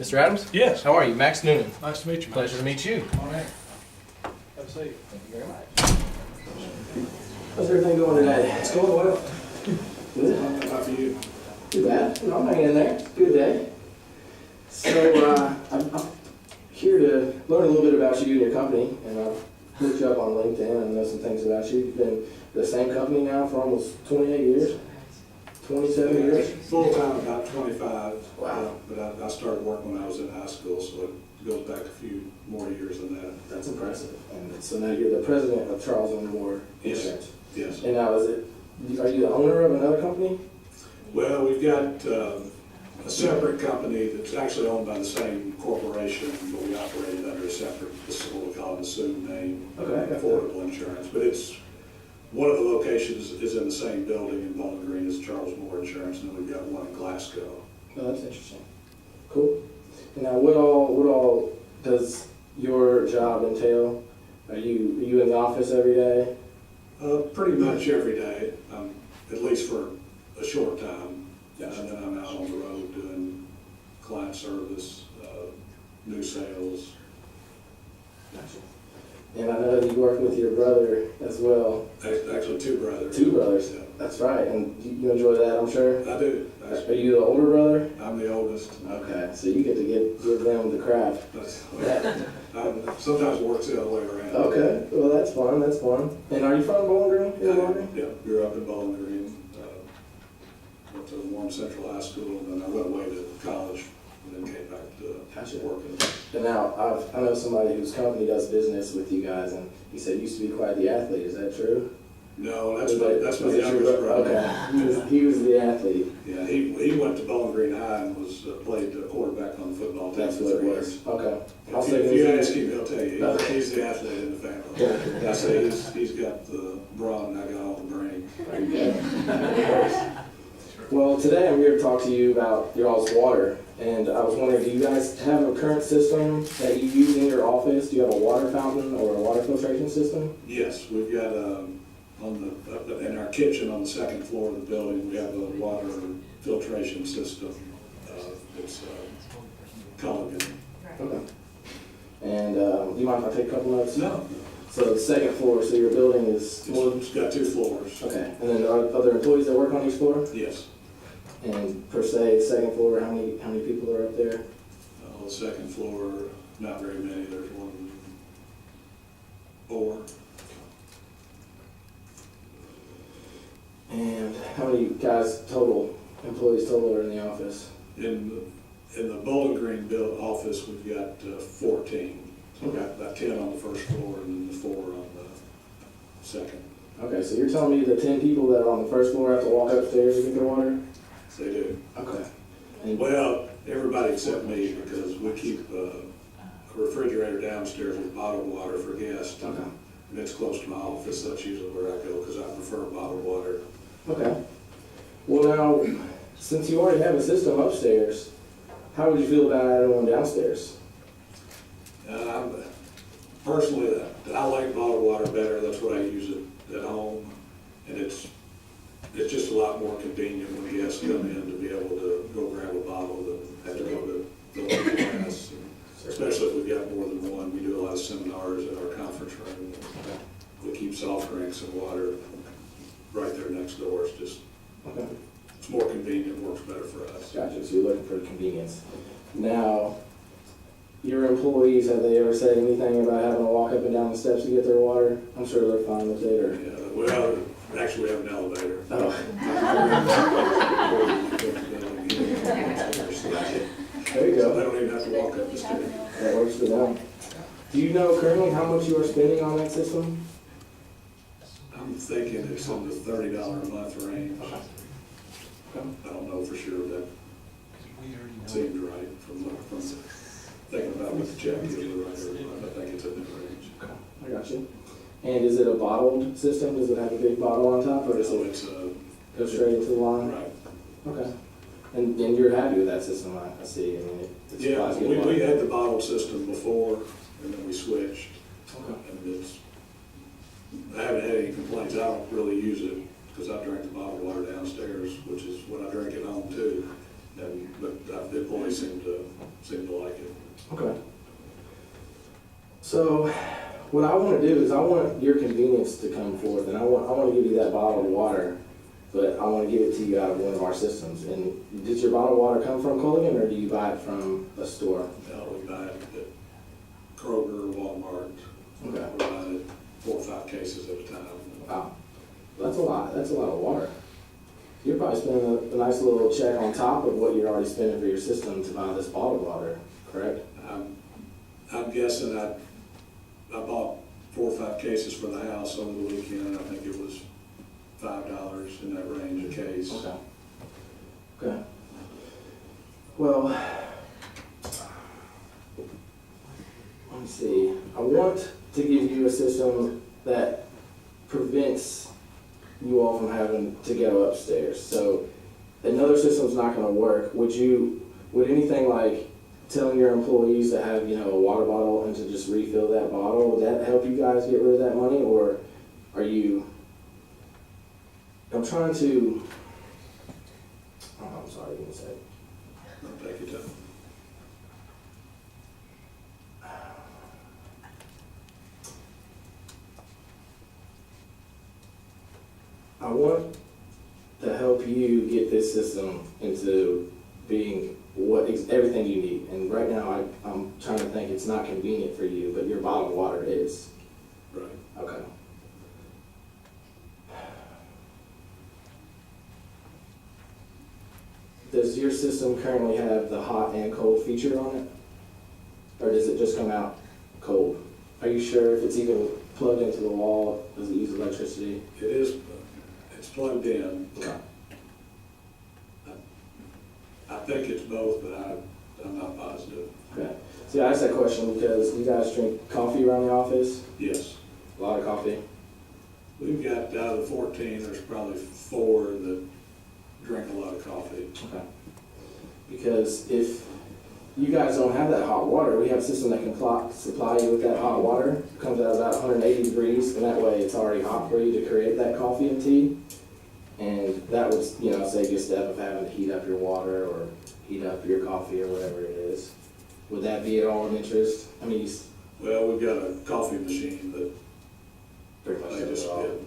Mr. Adams? Yes. How are you? Max Noonan. Nice to meet you, Max. Pleasure to meet you. All right. Have a seat. Thank you very much. How's everything going today? It's going well. Good. How about you? Too bad. No, I'm hanging in there. Good day. So I'm here to learn a little bit about you and your company, and I've looked you up on LinkedIn and know some things about you. You've been at the same company now for almost 28 years, 27 years. Full time about 25. Wow. But I started working when I was in high school, so it goes back a few more years than that. That's impressive. And so now you're the president of Charles and Ward Insurance. Yes. And now are you the owner of another company? Well, we've got a separate company that's actually owned by the same corporation, but we operate it under a separate, what we call an assumed name, Okay. Affordable Insurance. But it's one of the locations is in the same building in Bowling Green as Charles Moore Insurance, and then we've got one in Glasgow. Oh, that's interesting. Cool. And now, what all does your job entail? Are you in the office every day? Pretty much every day, at least for a short time. Gotcha. And then I'm out on the road doing client service, new sales. Gotcha. And I know that you work with your brother as well. Actually, two brothers. Two brothers. Yeah. That's right. And you enjoy that, I'm sure? I do. Are you the older brother? I'm the oldest. Okay, so you get to give them the craft. Sometimes it works the other way around. Okay, well that's fun, that's fun. And are you from Bowling Green? You're Bowling Green? Yeah, grew up in Bowling Green. Went to Warren Central High School, and then I went away to college, and then came back to Gotcha. working. And now, I know somebody whose company does business with you guys, and he said you used to be quite the athlete. Is that true? No, Was that's it my your youngest brother. Okay, he was the athlete. Yeah, he went to Bowling Green High and was played quarterback on the football team That's for what it 3 was. years. Okay. If you ask him, he'll tell you. Okay. He's the athlete in the family. Yeah. I say he's got the brawn and I got all the brain. There you go. Well, today I'm here to talk to you about your all's water. And I was wondering, do you guys have a current system that you use in your office? Do you have a water fountain or a water filtration system? Yes, we've got in our kitchen on the second floor of the building, we have a water filtration system. It's Culligan. Okay. And do you mind if I take a couple notes? No, So the second floor, so your building is it's got 2 floors. okay. And then are other employees that work on each floor? Yes. And per se, second floor, how many people are up there? On the second floor, not very many. There's 4. And how many guys total, employees total are in the office? In the Bowling Green office, we've got 14. So we've got about 10 on the first floor and then the 4 on the second. Okay, so you're telling me the 10 people that are on the first floor have to walk upstairs to get their water? They do. Okay. And Well, everybody except me, because we keep a refrigerator downstairs with bottled water for guests. Okay. And it's close to my office. That's usually where I go because I prefer bottled water. Okay. Well now, since you already have a system upstairs, how would you feel about adding one downstairs? Personally, I like bottled water better. That's what I use it at home. And it's just a lot more convenient when guests come in to be able to go grab a bottle than have to go to fill up a glass. Especially if we've got more than one. We do a lot of seminars at our conference room. We keep soft drinks and water right there next door. It's just, Okay. it's more convenient, works better for us. Gotcha, so you're looking for convenience. Now, your employees, have they ever said anything about having to walk up and down the steps to get their water? I'm sure they're fine with it, or? Yeah, well, actually, we have an elevator. Oh. There you So they go. don't even have to walk up the stairs. That works for them. Do you know currently how much you are spending on that system? I'm thinking it's in the $30 a month range. Okay. I don't know for sure, that seems right from thinking about what the check is right, or I think it's in that range. Okay, I got you. And is it a bottled system? Does it have a big bottle on top, or does So it it's, go straight into the line? right. Okay. And you're happy with that system, I see. I mean, it Yeah, supplies good water. we had the bottle system before, and then we switched. Okay. And I haven't had any complaints. I don't really use it because I drink the bottled water downstairs, which is what I drink at home too. But the employees seem to like it. Okay. So what I want to do is I want your convenience to come forth, and I want to give you that bottle of water, but I want to give it to you out of one of our systems. And does your bottled water come from Culligan, or do you buy it from a store? Now we buy it at Kroger, Walmart. Okay. We buy it 4 or 5 cases at a time. Wow. That's a lot. That's a lot of water. You're probably spending a nice little check on top of what you're already spending for your system to buy this bottled water, correct? I'm guessing I bought 4 or 5 cases for the house over the weekend. I think it was $5 in that range a case. Okay. Okay. Well, let me see. I want to give you a system that prevents you all from having to go upstairs. So another system's not going to work. Would anything like telling your employees to have, a water bottle and to just refill that bottle, would that help you guys get rid of that money? Or are you, I'm trying to, oh, I'm sorry, give me a second. No, take your time. I want to help you get this system into being everything you need. And right now, I'm trying to think it's not convenient for you, but your bottled water is. Right. Okay. Does your system currently have the hot and cold feature on it? Or does it just come out cold? Are you sure if it's even plugged into the wall? Does it use electricity? It is, it's plugged in. Okay. I think it's both, but I'm not positive. Okay. See, I asked that question because you guys drink coffee around the office? Yes. A lot of coffee? We've got, out of the 14, there's probably 4 that drink a lot of coffee. Okay. Because if you guys don't have that hot water, we have a system that can supply you with that hot water. It comes out about 180 degrees, and that way it's already hot for you to create that coffee and tea. And that would, save you a step of having to heat up your water or heat up your coffee or whatever it is. Would that be at all of interest? I mean, Well, we've got a coffee machine that pretty much they does just it all.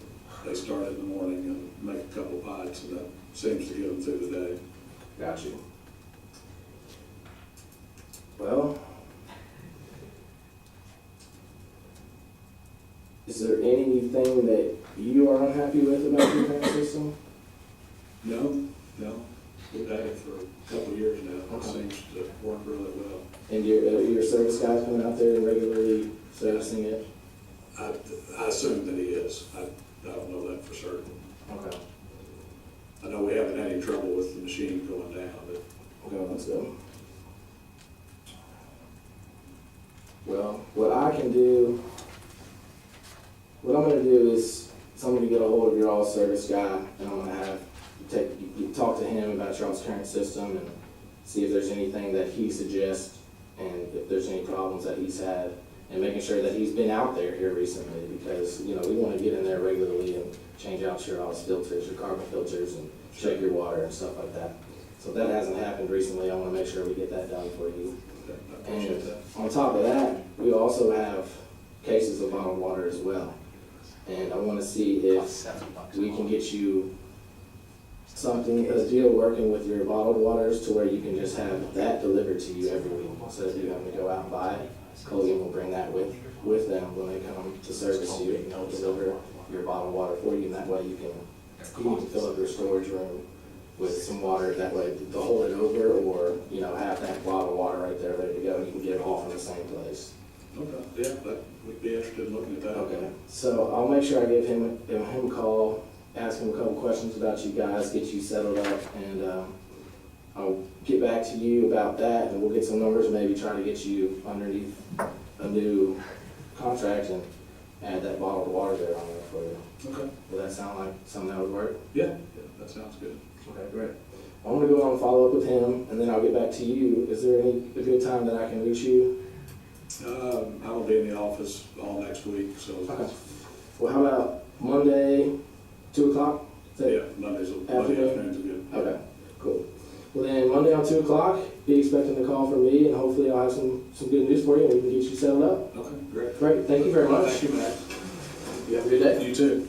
they start in the morning and make a couple pints, and that seems to get them through the day. Got you. Well, is there anything that you are unhappy with about your current system? No. We've had it for a couple of years now. It Okay. seems to work really well. And your service guys coming out there and regularly servicing it? I assume that he is. I don't know that for certain. Okay. I know we haven't had any trouble with the machine going down, but Okay, let's go. Well, what I'm gonna do is, I'm gonna get a hold of your all service guy, and I'm gonna talk to him about y'all's current system and see if there's anything that he suggests and if there's any problems that he's had, and making sure that he's been out there here recently, because, we wanna get in there regularly and change out your all's filters, your carbon filters, and check your water and stuff like that. So if that hasn't happened recently, I wanna make sure we get that done for you. I appreciate And that. on top of that, we also have cases of bottled water as well. And I want to see if we can get you a deal working with your bottled waters to where you can just have that delivered to you every week instead of you having to go out and buy it. Colgan will bring that with them when they come to service you, and they'll deliver your bottled water for you, and that way you can fill up your storage room with some water, that way to hold it over, or, have that bottle of water right there ready to go, and you can get it all from the same place. Okay, yeah, we'd be interested in looking at that. Okay, so I'll make sure I give him a call, ask him a couple questions about you guys, get you settled up, and I'll get back to you about that, and we'll get some numbers, maybe try to get you underneath a new contract and add that bottled water there on there for you. Okay. Will that sound like something that would work? Yeah, that sounds good. Okay, great. I'm gonna go on and follow up with him, and then I'll get back to you. Is there a good time that I can reach you? I will be in the office all next week, so. Okay. Well, how about Monday, 2 o'clock? Is that- Yeah, Monday Afternoon? afternoons are good. Okay, cool. Well, Well, then Monday on 2 o'clock, be expecting a call from me, and hopefully I'll have some good news for you, and we can get you settled up. Okay, great. Great, thank you very much. Thank you, Matt. You have a good day. You too.